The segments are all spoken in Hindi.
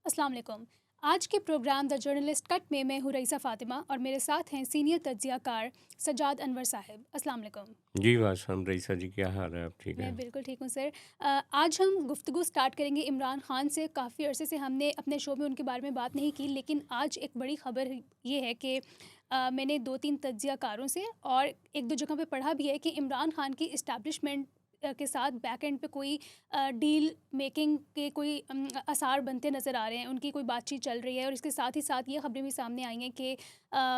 अस्सलाम वालेकुम। आज के प्रोग्राम द जर्नलिस्ट कट में मैं हूँ रईसा फ़ातिमा और मेरे साथ हैं सीनियर तज्ज़ियाकार सज्जाद अनवर साहिब। अस्सलाम वालेकुम। जी, वासम रईसा जी, क्या हाल है? आप ठीक मैं हैं? बिल्कुल ठीक हूँ सर। आज हम गुफ्तगू स्टार्ट करेंगे इमरान खान से। काफ़ी अरसे से हमने अपने शो में उनके बारे में बात नहीं की, लेकिन आज एक बड़ी ख़बर ये है कि मैंने 2-3 तज्ज़ियाकारों से और 1-2 जगह पे पढ़ा भी है कि इमरान खान की इस्टेब्लिशमेंट के साथ बैक एंड पे कोई डील मेकिंग के कोई आसार बनते नज़र आ रहे हैं। उनकी कोई बातचीत चल रही है और इसके साथ ही साथ ये ख़बरें भी सामने आई हैं कि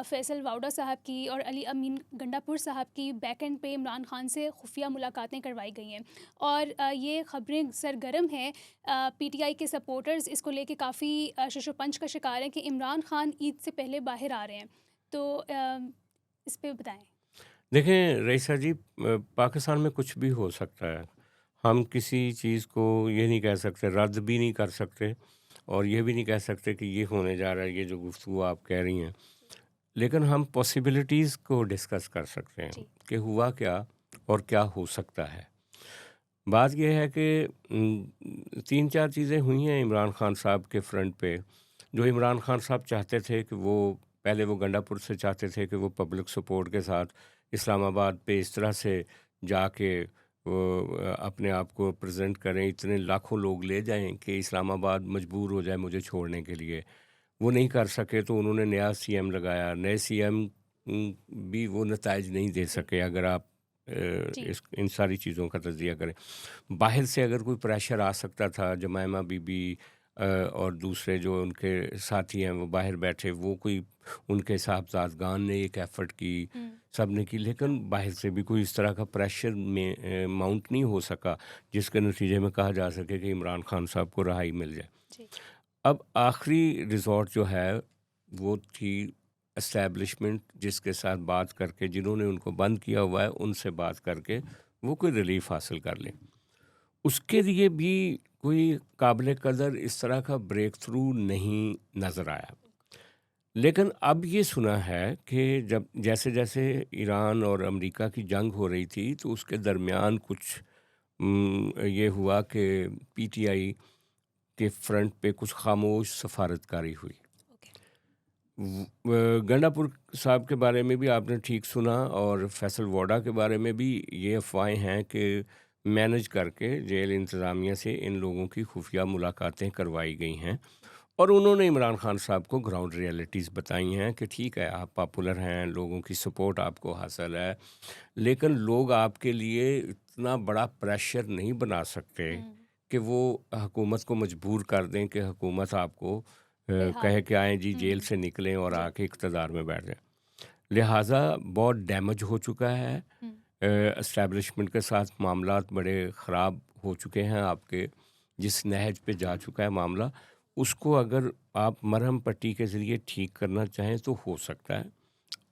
फैसल वाउडा साहब की और अली अमीन गंडापुर साहब की बैक एंड पे इमरान खान से खुफिया मुलाकातें करवाई गई हैं और ये ख़बरें सरगर्म हैं। पीटीआई के सपोर्टर्स इसको लेके काफ़ी शशोपंच का शिकार हैं कि इमरान खान ईद से पहले बाहर आ रहे हैं। तो इस पे बताएं। देखें रईसा जी, पाकिस्तान में कुछ भी हो सकता है। हम किसी चीज़ को ये नहीं कह सकते, रद्द भी नहीं कर सकते और ये भी नहीं कह सकते कि ये होने जा रहा है, ये जो गुफ्तगू आप कह रही हैं। लेकिन हम पॉसिबिलिटीज़ को डिस्कस कर सकते हैं जी। कि हुआ क्या और क्या हो सकता है। बात ये है कि 3-4 चीज़ें हुई हैं इमरान खान साहब के फ्रंट पे, जो इमरान खान साहब चाहते थे कि पहले वो गंडापुर से चाहते थे कि वो पब्लिक सपोर्ट के साथ इस्लामाबाद पे इस तरह से जाके वो अपने आप को प्रेज़ेंट करें, इतने लाखों लोग ले जाएँ कि इस्लामाबाद मजबूर हो जाए मुझे छोड़ने के लिए। वो नहीं कर सके तो उन्होंने नया सीएम लगाया। नए सीएम भी वो नताइज नहीं दे जी। सके अगर आप जी। इन सारी चीज़ों का तज़िया करें। बाहर से अगर कोई प्रेशर आ सकता था, जमायमा बीबी और दूसरे जो उनके साथी हैं वो बाहर बैठे, वो कोई उनके साहबजादगान ने एक एफ़र्ट की, हुँ। सब ने की, लेकिन बाहर से भी कोई इस तरह का प्रेशर में माउंट नहीं हो सका जिसके नतीजे में कहा जा सके कि इमरान खान साहब को रहाई मिल जाए। जी। अब आखिरी रिज़ॉर्ट जो है वो थी एस्टैब्लिशमेंट, जिसके साथ बात करके, जिन्होंने उनको बंद किया हुआ है उनसे बात करके वो कोई रिलीफ हासिल कर लें। उसके लिए भी कोई काबिल कदर इस तरह का ब्रेक थ्रू नहीं नज़र आया। लेकिन अब ये सुना है कि जब जैसे-जैसे ईरान और अमेरिका की जंग हो रही थी तो उसके दरमियान कुछ ये हुआ कि पीटीआई के फ्रंट पे कुछ खामोश सफारतकारी हुई। ओके। गंडापुर साहब के बारे में भी आपने ठीक सुना और फैसल वोडा के बारे में भी ये अफ़वाहें हैं कि मैनेज करके जेल इंतज़ामिया से इन लोगों की खुफिया मुलाकातें करवाई गई हैं और उन्होंने इमरान खान साहब को ग्राउंड रियलिटीज़ बताई हैं कि ठीक है, आप पॉपुलर हैं, लोगों की सपोर्ट आपको हासिल है, लेकिन लोग आपके लिए इतना बड़ा प्रेशर नहीं बना सकते हुँ। कि वो हुकूमत को मजबूर कर दें कि हुकूमत आपको कहे फ़िलहाल। कि आएँ जी जेल हुँ। से निकलें और जी। आके इक़्तिदार में बैठ जाएँ। लिहाज़ा बहुत डैमेज हो चुका है। हुँ। एस्टेब्लिशमेंट के साथ मामलात बड़े ख़राब हो चुके हैं आपके, जिस नहज पे जा चुका है मामला, उसको अगर आप मरहम पट्टी के ज़रिए ठीक करना चाहें तो हो सकता है।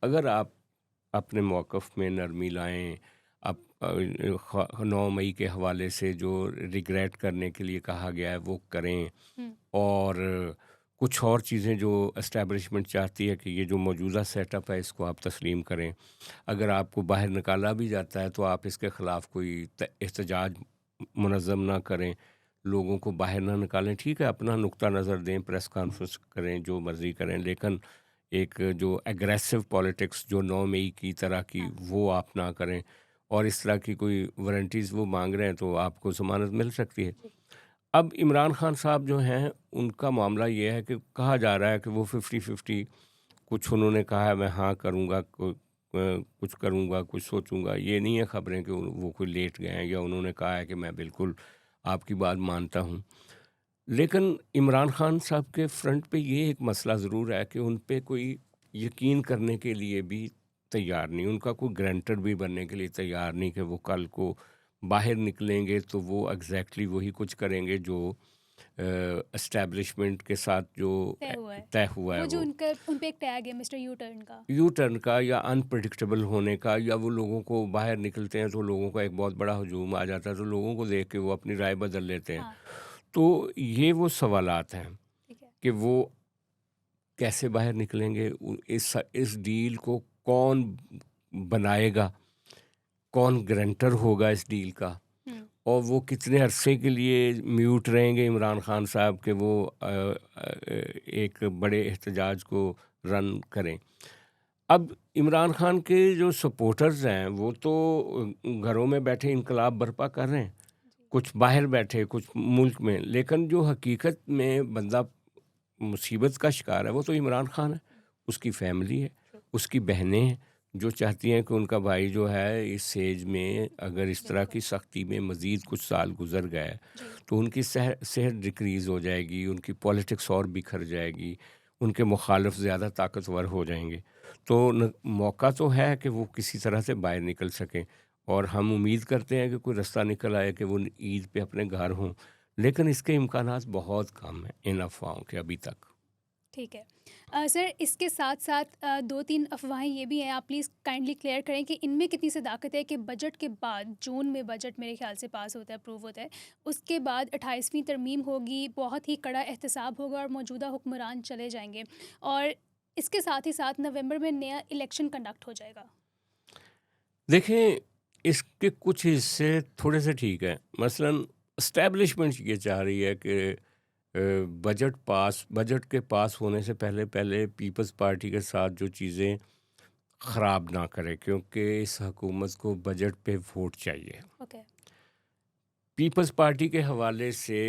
अगर आप अपने मौक़िफ़ में नरमी लाएँ, आप 9 मई के हवाले से जो रिग्रेट करने के लिए कहा गया है वो करें हुँ। और कुछ और चीज़ें जो एस्टेब्लिशमेंट चाहती है कि ये जो मौजूदा सेटअप है इसको आप तस्लीम करें। अगर आपको बाहर निकाला भी जाता है तो आप इसके ख़िलाफ़ कोई एहतजाज मुनज़्ज़म ना करें, लोगों को बाहर ना निकालें। ठीक है, अपना नुक्ता नज़र दें, प्रेस कॉन्फ्रेंस करें, जो मर्ज़ी करें, लेकिन एक जो एग्रेसिव पॉलिटिक्स जो 9 मई की तरह की हाँ। वो आप ना करें और इस तरह की कोई वारंटीज़ वो मांग रहे हैं तो आपको ज़मानत मिल सकती है। जी। अब इमरान खान साहब जो हैं उनका मामला ये है कि कहा जा रहा है कि वो 50-50, कुछ उन्होंने कहा है मैं हाँ करूँगा, कुछ करूँगा, कुछ सोचूँगा। ये नहीं है ख़बरें कि वो कोई लेट गए हैं या उन्होंने कहा है कि मैं बिल्कुल आपकी बात मानता हूँ। लेकिन इमरान खान साहब के फ्रंट पे ये एक मसला ज़रूर है कि उन पे कोई यकीन करने के लिए भी तैयार नहीं, उनका कोई गारंटर भी बनने के लिए तैयार नहीं कि वो कल को बाहर निकलेंगे तो वो एग्ज़ैक्टली वही कुछ करेंगे जो एस्टेब्लिशमेंट के साथ जो तय हुआ है। तय हुआ है वो जो वो। उनका उन पे एक टैग है मिस्टर यू टर्न का। यू टर्न का या अनप्रेडिक्टेबल होने का, या वो लोगों को बाहर निकलते हैं तो लोगों का एक बहुत बड़ा हजूम आ जाता है तो लोगों को देख के वो अपनी राय बदल लेते हैं। हाँ। तो ये वो सवालात हैं ठीक है। कि वो कैसे बाहर निकलेंगे, इस डील को कौन बनाएगा, कौन गारंटर होगा इस डील का, हुँ। और वो कितने अरसे के लिए म्यूट रहेंगे इमरान खान साहब के वो एक बड़े एहतजाज को रन करें। अब इमरान खान के जो सपोर्टर्स हैं वो तो घरों में बैठे इनकलाब बर्पा कर रहे हैं, कुछ बाहर बैठे, कुछ मुल्क में, लेकिन जो हकीकत में बंदा मुसीबत का शिकार है वो तो इमरान खान है, उसकी फैमिली है, उसकी बहनें हैं जो चाहती हैं कि उनका भाई जो है इस एज में अगर इस तरह की सख्ती में मज़ीद कुछ साल गुजर गए तो उनकी सेहत डिक्रीज़ हो जाएगी, उनकी पॉलिटिक्स और बिखर जाएगी, उनके मुखालिफ ज़्यादा ताकतवर हो जाएंगे। तो मौका तो है कि वो किसी तरह से बाहर निकल सकें और हम उम्मीद करते हैं कि कोई रास्ता निकल आए कि वो ईद पे अपने घर हों, लेकिन इसके इम्कानात बहुत कम हैं इन अफवाहों के अभी तक। ठीक है। सर, इसके साथ साथ 2-3 अफ़वाहें ये भी हैं, आप प्लीज़ काइंडली क्लियर करें कि इनमें कितनी सदाकत है कि बजट के बाद, जून में बजट मेरे ख़्याल से पास होता है, अप्रूव होता है, उसके बाद 28वीं तरमीम होगी, बहुत ही कड़ा एहतसाब होगा और मौजूदा हुक्मरान चले जाएंगे, और इसके साथ ही साथ नवंबर में नया इलेक्शन कंडक्ट हो जाएगा। देखें, इसके कुछ हिस्से थोड़े से ठीक हैं। मसलन इस्टेब्लिशमेंट ये चाह रही है कि बजट के पास होने से पहले पहले पीपल्स पार्टी के साथ जो चीज़ें ख़राब ना करे, क्योंकि इस हुकूमत को बजट पे वोट चाहिए। ओके। पीपल्स पार्टी के हवाले से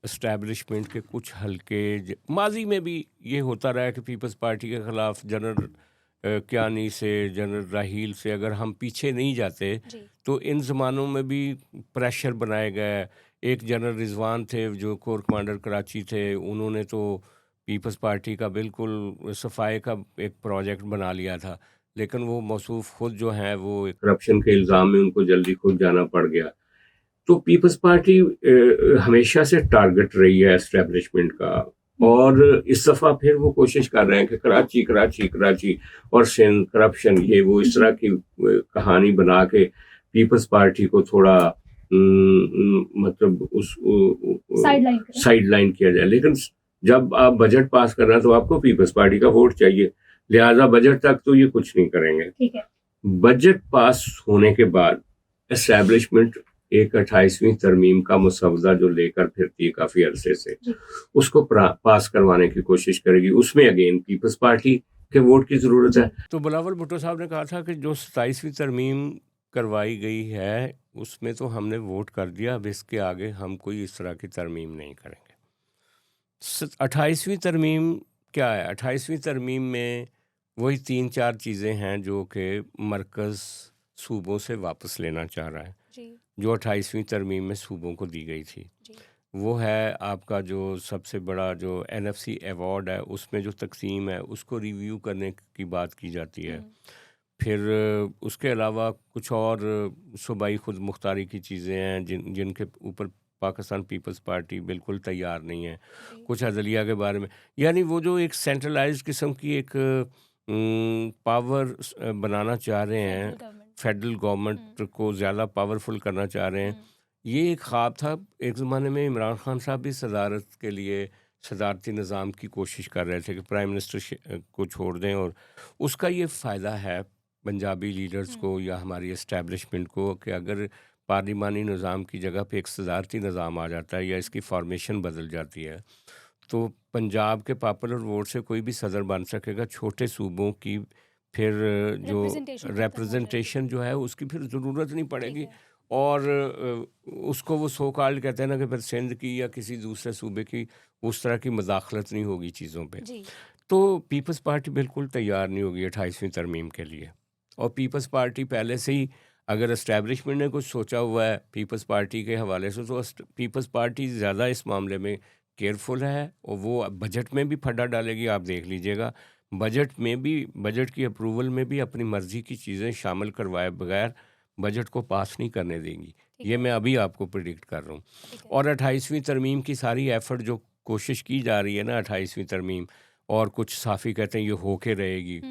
इस्टेब्लिशमेंट के कुछ हल्के माजी में भी ये होता रहा है कि पीपल्स पार्टी के ख़िलाफ़ जनरल कियानी से, जनरल राहील से अगर हम पीछे नहीं जाते जी। तो इन ज़मानों में भी प्रेशर बनाए गए। एक जनरल रिजवान थे जो कोर कमांडर कराची थे, उन्होंने तो पीपल्स पार्टी का बिल्कुल सफाई का एक प्रोजेक्ट बना लिया था, लेकिन वो मौसूफ खुद जो हैं वो करप्शन के इल्ज़ाम में उनको जल्दी खुद जाना पड़ गया। तो पीपल्स पार्टी हमेशा से टारगेट रही है एस्टेब्लिशमेंट का, और इस दफ़ा फिर वो कोशिश कर रहे हैं कि कराची कराची कराची और सिंध करप्शन, ये वो इस तरह की कहानी बना के पीपल्स पार्टी को थोड़ा मतलब उस साइड लाइन किया जाए। लेकिन जब आप बजट पास कर रहे हैं तो आपको पीपल्स पार्टी का वोट चाहिए, लिहाजा बजट तक तो ये कुछ नहीं करेंगे। ठीक है। बजट पास होने के बाद एस्टेब्लिशमेंट एक 28वीं तरमीम का मसवदा जो लेकर फिरती है काफ़ी अरसे से, उसको पास करवाने की कोशिश करेगी। उसमें अगेन पीपल्स पार्टी के वोट की ज़रूरत है। तो बिलावल भुट्टो साहब ने कहा था कि जो 27वीं तरमीम करवाई गई है उसमें तो हमने वोट कर दिया, अब इसके आगे हम कोई इस तरह की तरमीम नहीं करेंगे। 28वीं तरमीम क्या है? 28वीं तरमीम में वही 3-4 चीज़ें हैं जो कि मरकज़ सूबों से वापस लेना चाह रहा है, जो 28वीं तरमीम में सूबों को दी गई थी। वो है आपका जो सबसे बड़ा जो NFC अवार्ड है, उसमें जो तकसीम है उसको रिव्यू करने की बात की जाती है। फिर उसके अलावा कुछ और सूबाई खुद मुख्तारी की चीज़ें हैं जिनके ऊपर पाकिस्तान पीपल्स पार्टी बिल्कुल तैयार नहीं है। कुछ अदलिया के बारे में, यानी वो जो एक सेंट्रलाइज्ड किस्म की एक पावर बनाना चाह रहे हैं, फेडरल गवर्नमेंट को ज़्यादा पावरफुल करना चाह रहे हैं। ये एक ख्वाब था। एक ज़माने में इमरान खान साहब भी सदारत के लिए सदारती निज़ाम की कोशिश कर रहे थे कि प्राइम मिनिस्टर को छोड़ दें, और उसका ये फ़ायदा है पंजाबी लीडर्स को या हमारी इस्टेब्लिशमेंट को कि अगर पार्लिमानी निज़ाम की जगह पे एक सदारती निज़ाम आ जाता है या इसकी फॉर्मेशन बदल जाती है, तो पंजाब के पॉपुलर वोट से कोई भी सदर बन सकेगा। छोटे सूबों की फिर जो रिप्रेजेंटेशन जो है उसकी फिर ज़रूरत नहीं पड़ेगी, और उसको वो सो कॉल्ड कहते हैं ना कि फिर सिंध की या किसी दूसरे सूबे की उस तरह की मदाखलत नहीं होगी चीज़ों पे। तो पीपल्स पार्टी बिल्कुल तैयार नहीं होगी 28वीं तरमीम के लिए, और पीपल्स पार्टी पहले से ही अगर इस्टेब्लिशमेंट ने कुछ सोचा हुआ है पीपल्स पार्टी के हवाले से, तो पीपल्स पार्टी ज़्यादा इस मामले में केयरफुल है, और वो बजट में भी फड्डा डालेगी। आप देख लीजिएगा, बजट में भी, बजट की अप्रूवल में भी अपनी मर्ज़ी की चीज़ें शामिल करवाए बगैर बजट को पास नहीं करने देंगी। ये मैं अभी आपको प्रिडिक्ट कर रहा हूँ। और 28वीं तरमीम की सारी एफ़र्ट जो कोशिश की जा रही है ना 28वीं तरमीम, और कुछ साफ़ी कहते हैं ये होके रहेगी,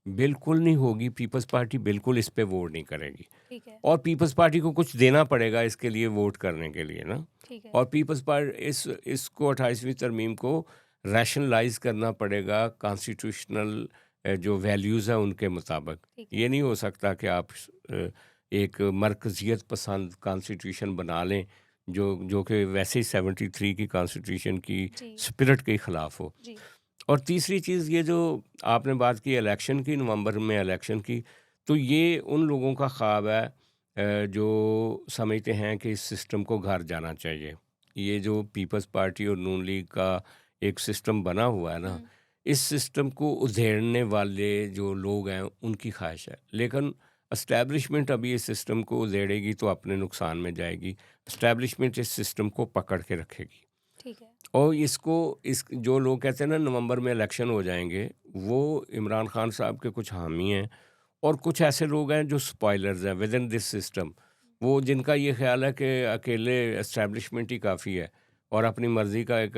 बिल्कुल नहीं होगी। पीपल्स पार्टी बिल्कुल इस पे वोट नहीं करेगी, और पीपल्स पार्टी को कुछ देना पड़ेगा इसके लिए वोट करने के लिए ना। और पीपल्स पार्टी इसको 28वीं तरमीम को रैशनलाइज करना पड़ेगा कॉन्स्टिट्यूशनल जो वैल्यूज़ हैं उनके मुताबिक। ये नहीं हो सकता कि आप एक मरकज़ियत पसंद कॉन्स्टिट्यूशन बना लें, जो कि वैसे ही 73 की कॉन्स्टिट्यूशन की जी, स्पिरिट के ख़िलाफ़ हो। जी। और तीसरी चीज़ ये जो आपने बात की इलेक्शन की, नवंबर में इलेक्शन की, तो ये उन लोगों का ख्वाब है जो समझते हैं कि इस सिस्टम को घर जाना चाहिए। ये जो पीपल्स पार्टी और नून लीग का एक सिस्टम बना हुआ है ना, हुँ, इस सिस्टम को उधेड़ने वाले जो लोग हैं उनकी ख्वाहिश है। लेकिन एस्टैब्लिशमेंट अभी इस सिस्टम को उधेड़ेगी तो अपने नुकसान में जाएगी। एस्टैब्लिशमेंट इस सिस्टम को पकड़ के रखेगी। ठीक है। और इसको इस जो लोग कहते हैं ना नवंबर में इलेक्शन हो जाएंगे, वो इमरान खान साहब के कुछ हामी हैं और कुछ ऐसे लोग हैं जो स्पॉयलर्स हैं विद इन दिस सिस्टम। वो जिनका ये ख्याल है कि अकेले एस्टैब्लिशमेंट ही काफ़ी है और अपनी मर्ज़ी का एक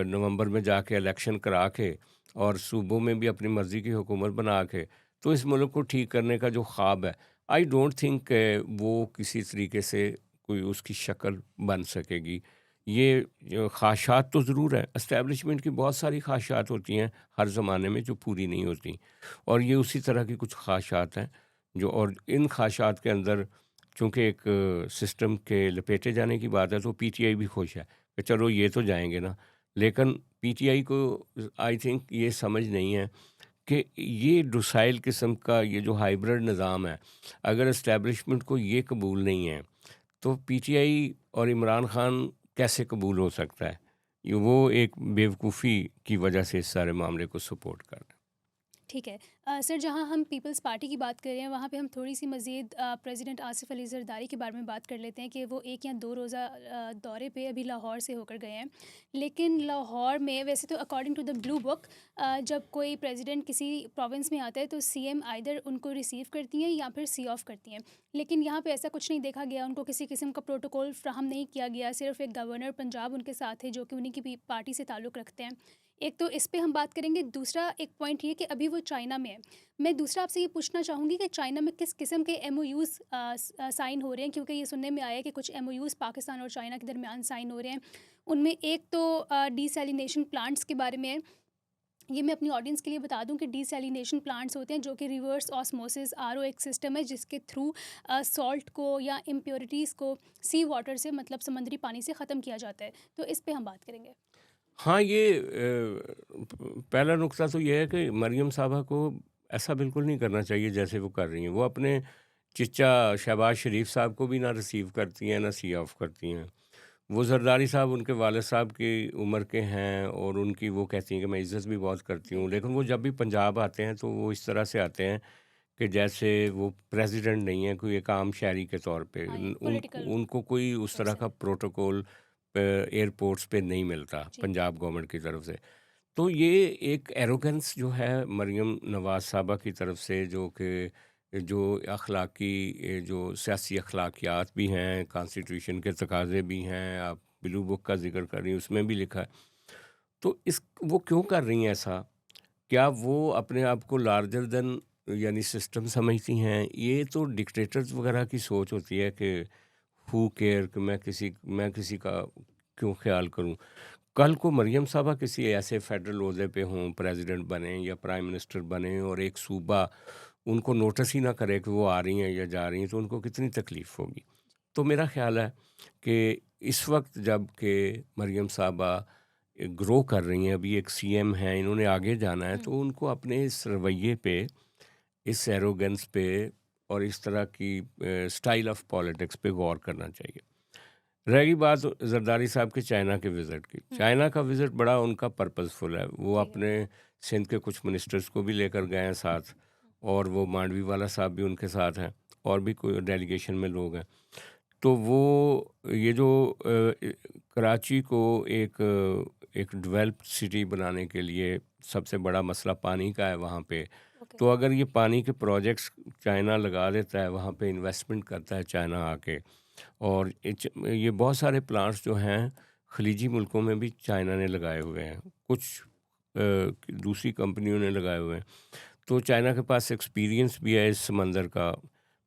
नवंबर में जाके इलेक्शन करा के और सूबों में भी अपनी मर्ज़ी की हुकूमत बना के तो इस मुल्क को ठीक करने का जो ख्वाब है, आई डोंट थिंक वो किसी तरीके से कोई उसकी शक्ल बन सकेगी। ये जो ख़ाहिशात तो ज़रूर हैं, एस्टैब्लिशमेंट की बहुत सारी ख़ाहिशात होती हैं हर ज़माने में जो पूरी नहीं होती और ये उसी तरह की कुछ ख़ाहिशात हैं जो और इन ख़ाहिशात के अंदर चूँकि एक सिस्टम के लपेटे जाने की बात है तो पीटीआई भी खुश है कि चलो ये तो जाएँगे ना। लेकिन पीटीआई को आई थिंक ये समझ नहीं है कि ये डोसाइल किस्म का ये जो हाइब्रिड निज़ाम है, अगर एस्टैब्लिशमेंट को ये कबूल नहीं है तो पीटीआई और इमरान खान कैसे कबूल हो सकता है? ये वो एक बेवकूफ़ी की वजह से इस सारे मामले को सपोर्ट कर रहे हैं। ठीक है। सर, जहाँ हम पीपल्स पार्टी की बात कर रहे हैं वहाँ पे हम थोड़ी सी मज़ीद प्रेसिडेंट आसिफ अली ज़रदारी के बारे में बात कर लेते हैं कि वो 1 या 2 रोज़ा दौरे पे अभी लाहौर से होकर गए हैं। लेकिन लाहौर में वैसे तो according to the blue book जब कोई प्रेसिडेंट किसी प्रोविंस में आता है तो सीएम आइदर उनको रिसीव करती हैं या फिर सी ऑफ करती हैं। लेकिन यहाँ पे ऐसा कुछ नहीं देखा गया, उनको किसी किस्म का प्रोटोकॉल फ्राहम नहीं किया गया। सिर्फ़ एक गवर्नर पंजाब उनके साथ है जो कि उन्हीं की पार्टी से ताल्लुक़ रखते हैं। एक तो इस पे हम बात करेंगे, दूसरा एक पॉइंट ये कि अभी वो चाइना में है। मैं दूसरा आपसे ये पूछना चाहूँगी कि चाइना में किस किस्म के एमओयूज़ साइन हो रहे हैं? क्योंकि ये सुनने में आया है कि कुछ एमओयूज़ पाकिस्तान और चाइना के दरमियान साइन हो रहे हैं। उनमें एक तो डिसैलिनेशन प्लांट्स के बारे में है। ये मैं अपनी ऑडियंस के लिए बता दूं कि डिसैलिनेशन प्लांट्स होते हैं जो कि रिवर्स ऑस्मोसिस आरओ एक सिस्टम है जिसके थ्रू सॉल्ट को या इम्प्योरिटीज़ को सी वाटर से, मतलब समुद्री पानी से ख़त्म किया जाता है। तो इस पे हम बात करेंगे। हाँ, ये पहला नुकता तो ये है कि मरियम साहबा को ऐसा बिल्कुल नहीं करना चाहिए जैसे वो कर रही हैं। वो अपने चिच्चा शहबाज शरीफ साहब को भी ना रिसीव करती हैं, ना सी ऑफ करती हैं। वो ज़रदारी साहब उनके वालिद साहब की उम्र के हैं और उनकी वो कहती हैं कि मैं इज़्ज़त भी बहुत करती जी, हूँ। लेकिन वो जब भी पंजाब आते हैं तो वो इस तरह से आते हैं कि जैसे वो प्रेसिडेंट नहीं है, कोई एक आम शहरी के तौर पे। हाँ, एक उनको पॉलिटिकल उनको कोई उस तरह पर्सन का है। प्रोटोकॉल एयरपोर्ट्स पे नहीं मिलता जी, पंजाब गवर्नमेंट की तरफ से। तो ये एक एरोगेंस जो है मरियम नवाज़ साहबा की तरफ से जो अखलाकी जो सियासी अखलाकियात भी हैं, कॉन्स्टिट्यूशन के तकाज़े भी हैं, आप ब्लू बुक का ज़िक्र कर रही हैं, उसमें भी लिखा है। तो इस वो क्यों कर रही हैं ऐसा? क्या वो अपने आप को लार्जर देन यानी सिस्टम समझती हैं? ये तो डिक्टेटर्स वगैरह की सोच होती है कि हू केयर कि मैं किसी का क्यों ख़्याल करूँ? कल को मरियम साहबा किसी ऐसे फेडरल ओहदे पे हों, प्रेसिडेंट बने या प्राइम मिनिस्टर बने और एक सूबा उनको नोटिस ही ना करे कि वो आ रही हैं या जा रही हैं, तो उनको कितनी तकलीफ़ होगी। तो मेरा ख़्याल है कि इस वक्त जब कि मरियम साहबा ग्रो कर रही हैं, अभी एक सीएम हैं, इन्होंने आगे जाना है, हुँ, तो उनको अपने इस रवैये पे, इस एरोगेंस पे और इस तरह की स्टाइल ऑफ पॉलिटिक्स पे गौर करना चाहिए। रहेगी बात ज़रदारी साहब के चाइना के विज़िट की। हुँ, चाइना का विज़िट बड़ा उनका पर्पसफुल है। वो ठीक है। अपने सिंध के कुछ मिनिस्टर्स को भी लेकर गए हैं साथ और वो मांडवी वाला साहब भी उनके साथ हैं और भी कोई डेलीगेशन में लोग हैं। तो वो ये जो कराची को एक डेवलप्ड सिटी बनाने के लिए सबसे बड़ा मसला पानी का है वहाँ पे। ओके। तो अगर ये पानी के प्रोजेक्ट्स चाइना लगा देता है, वहाँ पे इन्वेस्टमेंट करता है चाइना आके और ये बहुत सारे प्लांट्स जो हैं खलीजी मुल्कों में भी चाइना ने लगाए हुए हैं, कुछ दूसरी कंपनियों ने लगाए हुए हैं। तो चाइना के पास एक्सपीरियंस भी है इस समंदर का,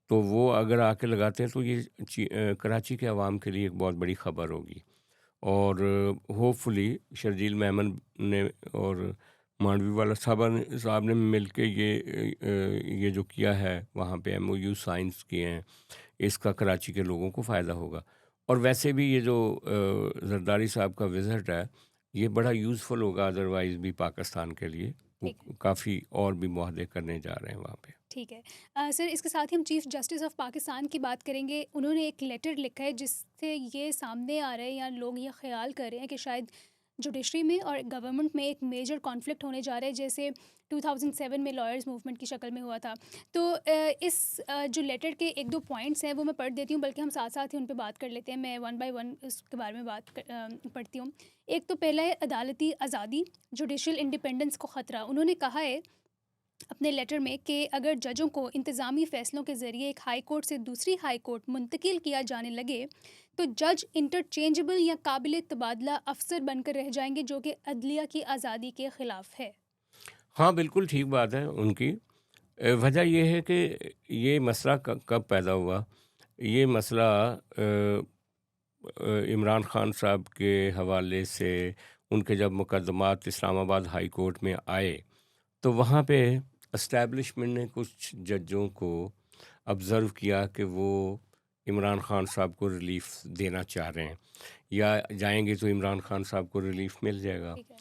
तो वो अगर आके लगाते हैं तो ये कराची के अवाम के लिए एक बहुत बड़ी ख़बर होगी और होपफुली शर्जील मेमन ने और मांडवी वाला साहब ने मिल के ये जो किया है वहाँ पे एमओयू साइंस किए हैं, इसका कराची के लोगों को फ़ायदा होगा। और वैसे भी ये जो जरदारी साहब का विज़िट है, ये बड़ा यूज़फुल होगा अदरवाइज़ भी पाकिस्तान के लिए। वो ठीक है। काफ़ी और भी मुआहदे करने जा रहे हैं वहाँ पे। ठीक है। सर, इसके साथ ही हम चीफ़ जस्टिस ऑफ पाकिस्तान की बात करेंगे। उन्होंने एक लेटर लिखा है जिससे ये सामने आ रहा है या लोग ये ख़्याल कर रहे हैं कि शायद जुडिशरी में और गवर्नमेंट में एक मेजर कॉन्फ्लिक्ट होने जा रहा है, जैसे 2007 में लॉयर्स मूवमेंट की शक्ल में हुआ था। तो जो लेटर के 1-2 पॉइंट्स हैं वो मैं पढ़ देती हूँ, बल्कि हम साथ-साथ ही उन पे बात कर लेते हैं। मैं वन बाय वन इसके बारे में पढ़ती हूँ। एक तो पहला है अदालती आज़ादी, जुडिशियल इंडिपेंडेंस को ख़तरा। उन्होंने कहा है अपने लेटर में कि अगर जजों को इंतज़ामी फ़ैसलों के ज़रिए एक हाई कोर्ट से दूसरी हाई कोर्ट मुंतकिल किया जाने लगे, तो जज इंटरचेंजेबल या काबिल तबादला अफसर बनकर रह जाएंगे, जो कि अदलिया की आज़ादी के ख़िलाफ़ है। हाँ, बिल्कुल ठीक बात है उनकी। वजह ये है कि ये मसला कब पैदा हुआ? ये मसला इमरान खान साहब के हवाले से उनके जब मुकदमात इस्लामाबाद हाई कोर्ट में आए, तो वहाँ पे एस्टैब्लिशमेंट ने कुछ जजों को ऑब्ज़र्व किया कि वो इमरान खान साहब को रिलीफ़ देना चाह रहे हैं, या जाएँगे तो इमरान खान साहब को रिलीफ़ मिल जाएगा। ठीक है।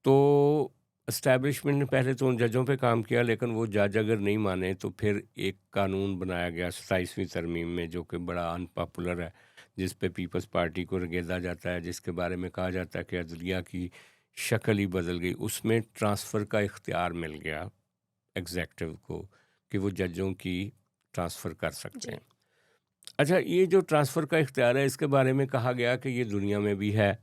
तो एस्टैब्लिशमेंट ने पहले तो उन जजों पे काम किया, लेकिन वो जज अगर नहीं माने तो फिर एक कानून बनाया गया 27वीं तरमीम में, जो कि बड़ा अनपॉपुलर है, जिस पे पीपल्स पार्टी को रगेदा जाता है, जिसके बारे में कहा जाता है कि अदलिया की शक्ल ही बदल गई। उसमें ट्रांसफ़र का इख्तियार मिल गया एग्जेक्टिव को कि वो जजों की ट्रांसफ़र कर सकते हैं। जी। अच्छा, ये जो ट्रांसफ़र का इख्तियार है, इसके बारे में कहा गया कि ये दुनिया में भी है,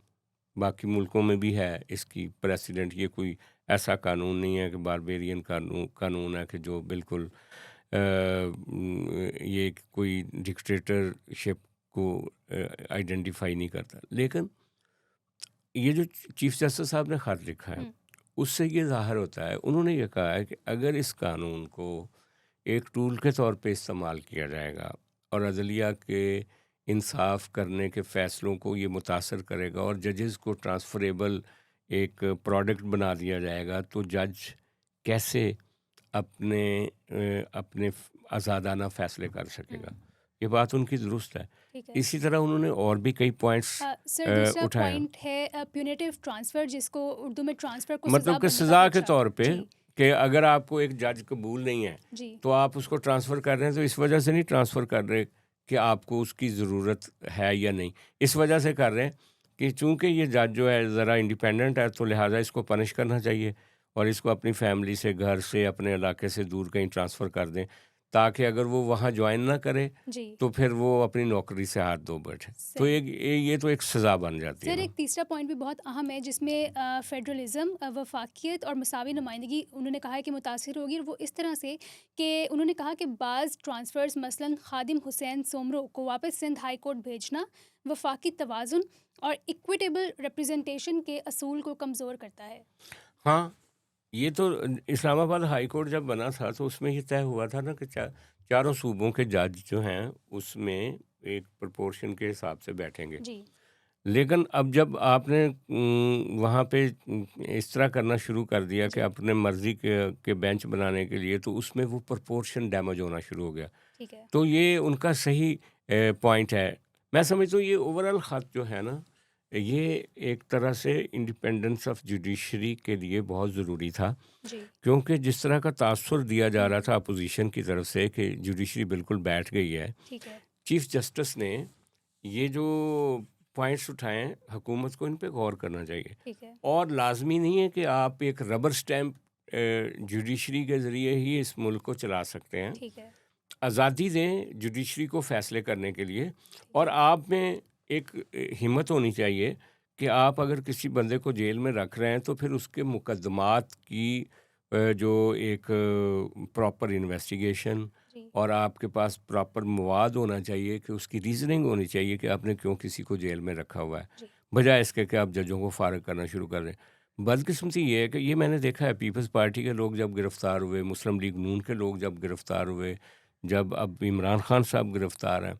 बाकी मुल्कों में भी है इसकी प्रेसिडेंट। ये कोई ऐसा कानून नहीं है कि बारबेरियन कानून है कि जो बिल्कुल ये कोई डिक्टेटरशिप को आइडेंटिफाई नहीं करता। लेकिन ये जो चीफ जस्टिस साहब ने ख़त लिखा है, हुँ। उससे ये ज़ाहिर होता है, उन्होंने ये कहा है कि अगर इस कानून को एक टूल के तौर पे इस्तेमाल किया जाएगा और अदलिया के इंसाफ करने के फ़ैसलों को ये मुतासर करेगा और जजेस को ट्रांसफरेबल एक प्रोडक्ट बना दिया जाएगा, तो जज कैसे अपने आज़ादाना फ़ैसले कर हुँ। सकेगा। ये बात उनकी दुरुस्त है। ठीक है। इसी तरह उन्होंने और भी कई पॉइंट्स सर, दूसरा उठाए हैं। पॉइंट है प्यूनेटिव ट्रांसफ़र, जिसको उर्दू में ट्रांसफ़र को मतलब सज़ा कि बनने का सज़ा के खदशा। तौर पे, जी। कि अगर आपको एक जज कबूल नहीं है, जी। तो आप उसको ट्रांसफ़र कर रहे हैं, तो इस वजह से नहीं ट्रांसफ़र कर रहे कि आपको उसकी ज़रूरत है या नहीं। इस वजह से कर रहे हैं कि चूँकि ये जज जो है ज़रा इंडिपेंडेंट है, तो लिहाज़ा इसको पनिश करना चाहिए और इसको अपनी फ़ैमिली से, घर से, अपने इलाके से दूर कहीं ट्रांसफ़र कर दें, ताकि अगर वो वहाँ जॉइन ना करे, जी। तो फिर वो अपनी नौकरी से हाथ धो बैठे। तो सही। ये तो एक सज़ा बन जाती है सर, ना। एक तीसरा पॉइंट भी बहुत अहम है, जिसमें फेडरलिज्म, वफाकियत और मसावी नुमाइंदगी उन्होंने कहा है कि मुतासिर होगी, और वो इस तरह से कि उन्होंने कहा कि बाज़ ट्रांसफ़र्स, मसलन खादिम हुसैन सोमरो को वापस सिंध हाई कोर्ट भेजना, वफाकी तवाज़ुन और इक्विटेबल रिप्रेजेंटेशन के असूल को कमज़ोर करता है। हाँ, ये तो इस्लामाबाद हाई कोर्ट जब बना था, तो उसमें ये तय हुआ था ना कि चारों सूबों के जज जो हैं, उसमें एक प्रोपोर्शन के हिसाब से बैठेंगे। जी। लेकिन अब जब आपने वहाँ पे इस तरह करना शुरू कर दिया कि जी। अपने मर्ज़ी के बेंच बनाने के लिए, तो उसमें वो प्रोपोर्शन डैमेज होना शुरू हो गया। ठीक है। तो ये उनका सही पॉइंट है। मैं समझता हूँ ये ओवरऑल ख़त जो है ना, ये एक तरह से इंडिपेंडेंस ऑफ जुडिशरी के लिए बहुत ज़रूरी था, जी। क्योंकि जिस तरह का तासुर दिया जा रहा हुँ। था अपोजिशन की तरफ से कि जुडिशरी बिल्कुल बैठ गई है, ठीक है। चीफ जस्टिस ने ये जो पॉइंट्स उठाए हैं, हुकूमत को इन पे गौर करना चाहिए। ठीक है। और लाजमी नहीं है कि आप एक रबर स्टैम्प जुडिशरी के ज़रिए ही इस मुल्क को चला सकते हैं। ठीक है। आज़ादी दें जुडिशरी को फ़ैसले करने के लिए, ठीक और है। आप में एक हिम्मत होनी चाहिए कि आप अगर किसी बंदे को जेल में रख रहे हैं, तो फिर उसके मुकदमात की जो एक प्रॉपर इन्वेस्टिगेशन, जी। और आपके पास प्रॉपर मवाद होना चाहिए कि उसकी रीज़निंग होनी चाहिए कि आपने क्यों किसी को जेल में रखा हुआ है, जी। बजाय इसके कि आप जजों को फारग करना शुरू कर दें। बदकिस्मती ये है कि ये मैंने देखा है, पीपल्स पार्टी के लोग जब गिरफ़्तार हुए, मुस्लिम लीग नून के लोग जब गिरफ़्तार हुए, जब अब इमरान खान साहब गिरफ़्तार हैं,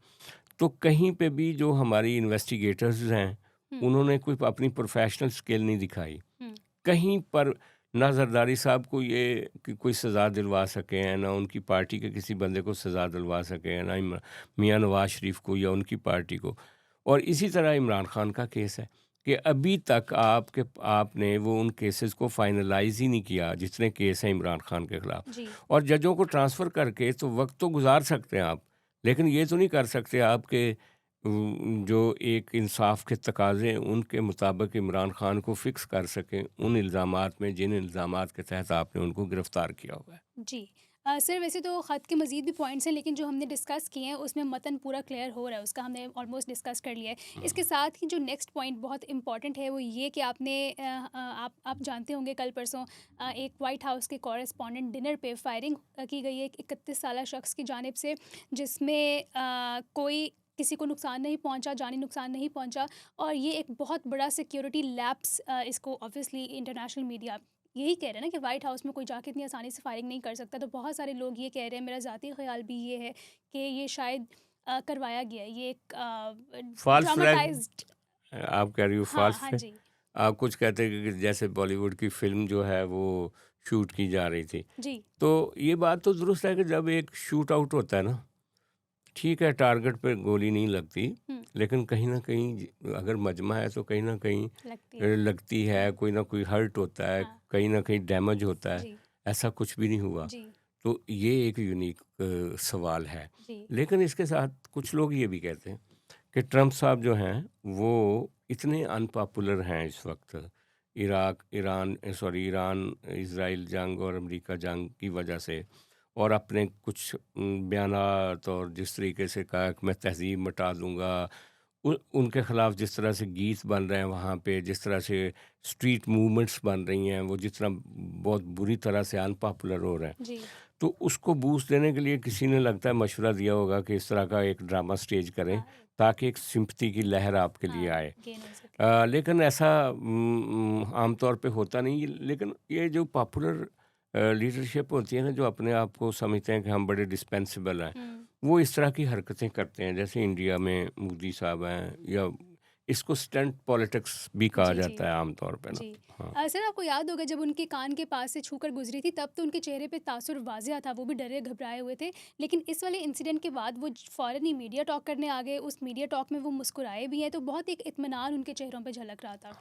तो कहीं पे भी जो हमारी इन्वेस्टिगेटर्स हैं, हुँ। उन्होंने कोई अपनी प्रोफ़ेशनल स्किल नहीं दिखाई। हुँ। कहीं पर ना जरदारी साहब को ये कि कोई सज़ा दिलवा सके हैं, ना उनकी पार्टी के किसी बंदे को सज़ा दिलवा सके हैं, ना मियाँ नवाज शरीफ को या उनकी पार्टी को। और इसी तरह इमरान खान का केस है कि अभी तक आपने वो उन केसेस को फाइनलाइज ही नहीं किया जितने केस हैं इमरान खान के ख़िलाफ़। जी। और जजों को ट्रांसफ़र करके तो वक्त तो गुजार सकते हैं आप, लेकिन ये तो नहीं कर सकते आप कि जो एक इंसाफ के तकाज़े हैं उनके मुताबिक इमरान खान को फ़िक्स कर सकें उन इल्ज़ामात में जिन इल्ज़ामात के तहत आपने उनको गिरफ़्तार किया हुआ है। जी। सर वैसे तो ख़त के मज़ीद भी पॉइंट्स हैं, लेकिन जो हमने डिस्कस किए हैं उसमें मतन पूरा क्लियर हो रहा है, उसका हमने ऑलमोस्ट डिस्कस कर लिया है। इसके साथ ही जो नेक्स्ट पॉइंट बहुत इम्पॉर्टेंट है वो ये कि आपने आप जानते होंगे कल परसों एक वाइट हाउस के कॉरेस्पॉन्डेंट डिनर पे फायरिंग की गई है एक 31 साला शख्स की जानिब से, जिसमें कोई किसी को नुकसान नहीं पहुंचा, जानी नुकसान नहीं पहुंचा। और ये एक बहुत बड़ा सिक्योरिटी लैप्स इसको ऑब्वियसली इंटरनेशनल मीडिया यही कह रहे हैं ना कि वाइट हाउस में कोई जाके इतनी आसानी से फायरिंग नहीं कर सकता। तो बहुत सारे लोग ये कह रहे हैं, मेरा ज़ाती ख्याल भी ये है कि ये शायद करवाया गया है, ये एक फ़ाल्स फ्लैग ड्रामाटाइज्ड। आप कह रही हो हाँ, फ़ाल्स हाँ फ्लैग? जी। आप कुछ कहते हैं कि जैसे बॉलीवुड की फ़िल्म जो है वो शूट की जा रही थी। जी। तो ये बात तो दुरुस्त है कि जब एक शूट आउट होता है ना, ठीक है टारगेट पे गोली नहीं लगती, हुँ, लेकिन कहीं न कहीं अगर मजमा है तो कहीं न कहीं लगती है। लगती है, कोई ना कोई हर्ट होता है, हाँ, कहीं न कहीं डैमेज होता है। जी, ऐसा कुछ भी नहीं हुआ। जी, तो ये एक यूनिक सवाल है। जी, लेकिन इसके साथ कुछ लोग ये भी कहते हैं कि ट्रंप साहब जो हैं वो इतने अनपॉपुलर हैं इस वक्त ईरान इज़राइल जंग और अमेरिका जंग की वजह से, और अपने कुछ बयानात और जिस तरीके से कहा कि मैं तहज़ीब मिटा दूंगा, उनके ख़िलाफ़ जिस तरह से गीत बन रहे हैं वहाँ पे, जिस तरह से स्ट्रीट मूवमेंट्स बन रही हैं, वो जितना बहुत बुरी तरह से अनपॉपुलर हो रहे हैं, जी। तो उसको बूस्ट देने के लिए किसी ने लगता है मशवरा दिया होगा कि इस तरह का एक ड्रामा स्टेज करें हाँ, ताकि एक सिंपैथी की लहर आपके लिए हाँ, आए। गेन हो सके। लेकिन ऐसा आमतौर पे होता नहीं है। लेकिन ये जो पॉपुलर लीडरशिप होती है ना, जो अपने आप को समझते हैं कि हम बड़े डिस्पेंसिबल हैं, हुँ, वो इस तरह की हरकतें करते हैं। जैसे इंडिया में मोदी साहब हैं, या इसको स्टंट पॉलिटिक्स भी कहा जी, जी। जाता है आमतौर पे ना। जी। हाँ। सर आपको याद होगा जब उनके कान के पास से छूकर गुज़री थी, तब तो उनके चेहरे पे तासुर वाज़िया था, वो भी डरे घबराए हुए थे। लेकिन इस वाले इंसिडेंट के बाद वो फ़ौरन ही मीडिया टॉक करने आ गए, उस मीडिया टॉक में वो मुस्कुराए भी हैं, तो बहुत एक इत्मीनान उनके चेहरों पे झलक रहा था।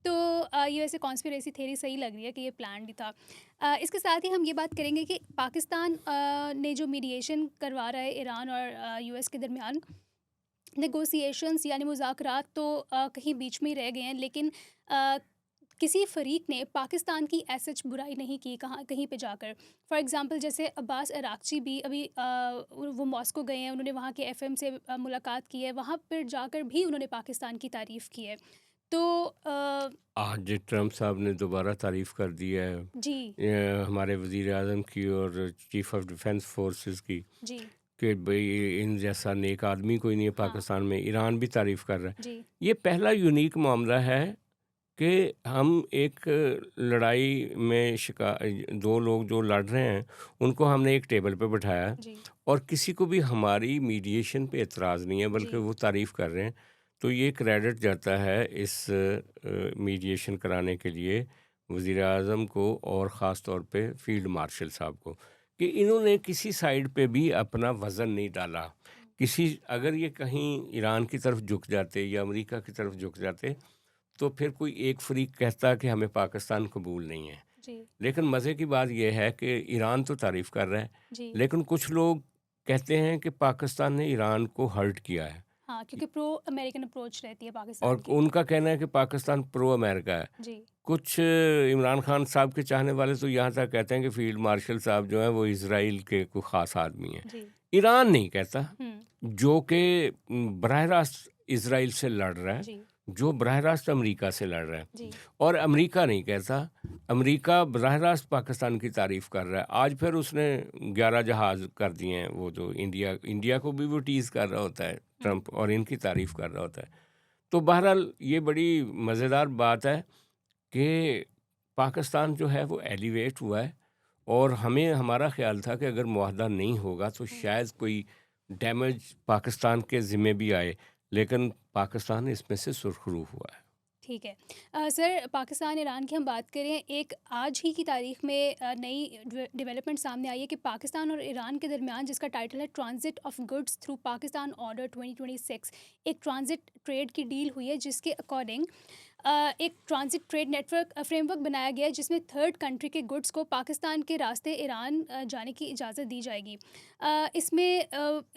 तो ये वैसे कॉन्स्पिरेसी थ्योरी सही लग रही है कि ये प्लान्ड ही था। इसके साथ ही हम ये बात करेंगे कि पाकिस्तान ने जो मीडिएशन करवा रहा है ईरान और यूएस के दरमियान, नेगोशिएशंस यानी मुज़ाकरात तो कहीं बीच में ही रह गए हैं, लेकिन अ, किसी फ़रीक ने पाकिस्तान की एज़ सच बुराई नहीं की कहाँ कहीं पे जाकर। फ़ॉर एग्ज़ाम्पल जैसे अब्बास अराग़ची भी अभी वो मॉस्को गए हैं, उन्होंने वहाँ के एफ़एम से मुलाकात की है, वहाँ पर जाकर भी उन्होंने पाकिस्तान की तारीफ़ की है। तो आज ट्रंप साहब ने दोबारा तारीफ़ कर दी है जी, हमारे वज़ीर आज़म की और चीफ़ ऑफ डिफेंस फोर्सेस की, जी, कि भई इन जैसा नेक आदमी कोई नहीं है हाँ, पाकिस्तान में। ईरान भी तारीफ़ कर रहा है। जी, ये पहला यूनिक मामला है कि हम एक लड़ाई में दो लोग जो लड़ रहे हैं उनको हमने एक टेबल पे बिठाया है, जी, और किसी को भी हमारी मीडिएशन पे एतराज़ नहीं है, बल्कि जी, वो तारीफ़ कर रहे हैं। तो ये क्रेडिट जाता है इस मीडिएशन कराने के लिए वज़ीर आज़म को, और ख़ास तौर पे फ़ील्ड मार्शल साहब को, कि इन्होंने किसी साइड पे भी अपना वज़न नहीं डाला। किसी अगर ये कहीं ईरान की तरफ झुक जाते या अमेरिका की तरफ झुक जाते, तो फिर कोई एक फ़रीक कहता कि हमें पाकिस्तान कबूल नहीं है। जी, लेकिन मज़े की बात यह है कि ईरान तो तारीफ़ कर रहा है, जी। लेकिन कुछ लोग कहते हैं कि पाकिस्तान ने ईरान को हर्ट किया है, हाँ, क्योंकि प्रो अमेरिकन अप्रोच रहती है और पाकिस्तान की। उनका कहना है कि पाकिस्तान प्रो अमेरिका है। जी, कुछ इमरान खान साहब के चाहने वाले तो यहाँ तक कहते हैं कि फ़ील्ड मार्शल साहब जो हैं वो इज़राइल के कोई ख़ास आदमी हैं। जी। ईरान नहीं कहता, हुँ, जो कि बराह रास्त इज़राइल से लड़ रहा है, जी, जो बराह रास्त अमेरिका से लड़ रहा है। जी, और अमेरिका नहीं कहता, अमेरिका बराह रास्त पाकिस्तान की तारीफ़ कर रहा है। आज फिर उसने 11 जहाज़ कर दिए हैं, वो जो इंडिया को भी वो टीज़ कर रहा होता है हुँ, ट्रंप, और इनकी तारीफ़ कर रहा होता है। तो बहरहाल ये बड़ी मज़ेदार बात है कि पाकिस्तान जो है वो एलिवेट हुआ है, और हमें हमारा ख़्याल था कि अगर मुआहदा नहीं होगा तो हुँ। शायद कोई डैमेज पाकिस्तान के ज़िम्मे भी आए, लेकिन पाकिस्तान इसमें से सुरखरू हुआ है। ठीक है। सर, पाकिस्तान ईरान की हम बात करें, एक आज ही की तारीख में नई डेवलपमेंट सामने आई है कि पाकिस्तान और ईरान के दरमियान, जिसका टाइटल है transit of goods through Pakistan order 2026, एक ट्रांजिट ट्रेड की डील हुई है, जिसके अकॉर्डिंग एक ट्रांजिट ट्रेड नेटवर्क फ्रेमवर्क बनाया गया है, जिसमें थर्ड कंट्री के गुड्स को पाकिस्तान के रास्ते ईरान जाने की इजाज़त दी जाएगी। इसमें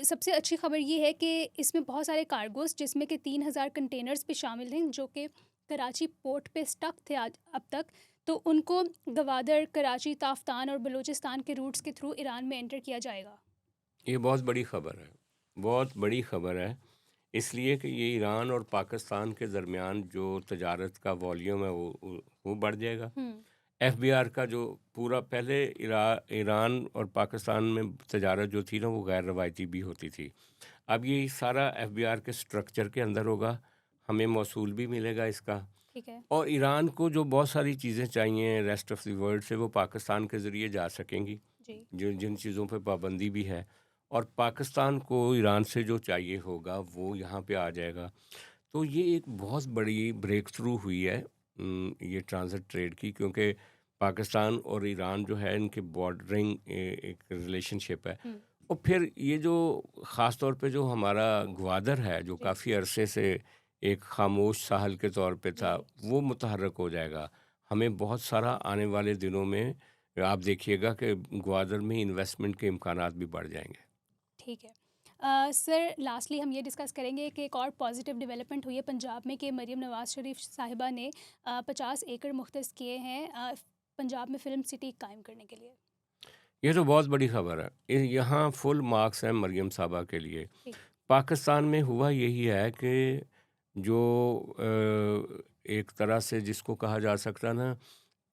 सबसे अच्छी खबर ये है कि इसमें बहुत सारे कार्गोस, जिसमें कि 3000 कंटेनर्स भी शामिल हैं, जो कि कराची पोर्ट पे स्टक थे आज अब तक। तो उनको गवादर, कराची, ताफ्तान और बलूचिस्तान के रूट्स के थ्रू ईरान में एंटर किया जाएगा। ये बहुत बड़ी ख़बर है, बहुत बड़ी ख़बर है, इसलिए कि ये ईरान और पाकिस्तान के दरमियान जो तजारत का वॉल्यूम है वो बढ़ जाएगा। हुँ, एफबीआर का जो पूरा पहले ईरान और पाकिस्तान में तजारत जो थी ना, वो गैर रवायती भी होती थी। अब ये सारा एफबीआर के स्ट्रक्चर के अंदर होगा, हमें मौसूल भी मिलेगा इसका। ठीक है। और ईरान को जो बहुत सारी चीज़ें चाहिए रेस्ट ऑफ द वर्ल्ड से, वो पाकिस्तान के ज़रिए जा सकेंगी, जी, जो जिन चीज़ों पे पाबंदी भी है। और पाकिस्तान को ईरान से जो चाहिए होगा वो यहाँ पे आ जाएगा। तो ये एक बहुत बड़ी ब्रेक थ्रू हुई है ये ट्रांजिट ट्रेड की, क्योंकि पाकिस्तान और ईरान जो है इनके बॉर्डरिंग एक रिलेशनशिप है। हुँ, और फिर ये जो ख़ास तौर पे जो हमारा ग्वादर है, जो जी, काफ़ी अरसे से एक खामोश साहल के तौर पे था, जी, वो मुतहर्रक हो जाएगा। हमें बहुत सारा आने वाले दिनों में आप देखिएगा कि ग्वादर में इन्वेस्टमेंट के इम्कानात भी बढ़ जाएंगे। ठीक है। सर, लास्टली हम ये डिस्कस करेंगे कि एक और पॉजिटिव डेवलपमेंट हुई है पंजाब में कि मरीम नवाज़ शरीफ साहिबा ने 50 एकड़ मुख्तस किए हैं पंजाब में फ़िल्म सिटी कायम करने के लिए। ये तो बहुत बड़ी खबर है। यहाँ फुल मार्क्स हैं मरियम साहबा के लिए। ठीक। पाकिस्तान में हुआ यही है कि जो एक तरह से जिसको कहा जा सकता है ना,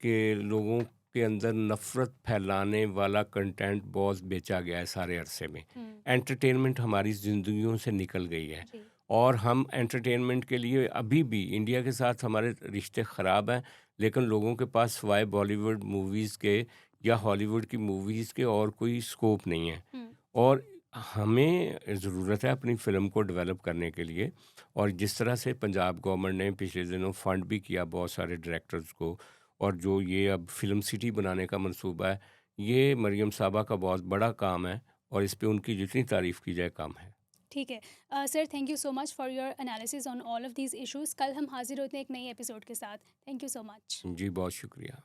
कि लोगों के अंदर नफ़रत फैलाने वाला कंटेंट बहुत बेचा गया है सारे अरसे में। हुँ, एंटरटेनमेंट हमारी ज़िंदगियों से निकल गई है, जी, और हम एंटरटेनमेंट के लिए अभी भी इंडिया के साथ हमारे रिश्ते ख़राब हैं, लेकिन लोगों के पास सिवाय बॉलीवुड मूवीज़ के या हॉलीवुड की मूवीज़ के और कोई स्कोप नहीं है। हुँ, और हमें ज़रूरत है अपनी फ़िल्म को डेवलप करने के लिए। और जिस तरह से पंजाब गवर्नमेंट ने पिछले दिनों फ़ंड भी किया बहुत सारे डायरेक्टर्स को, और जो ये अब फ़िल्म सिटी बनाने का मंसूबा है, ये मरियम साहबा का बहुत बड़ा काम है, और इस पे उनकी जितनी तारीफ़ की जाए कम है। ठीक है। Sir, thank you so much for your analysis on all of these issues. कल हम हाज़िर होते हैं एक नए एपिसोड के साथ। Thank you so much. जी, बहुत शुक्रिया।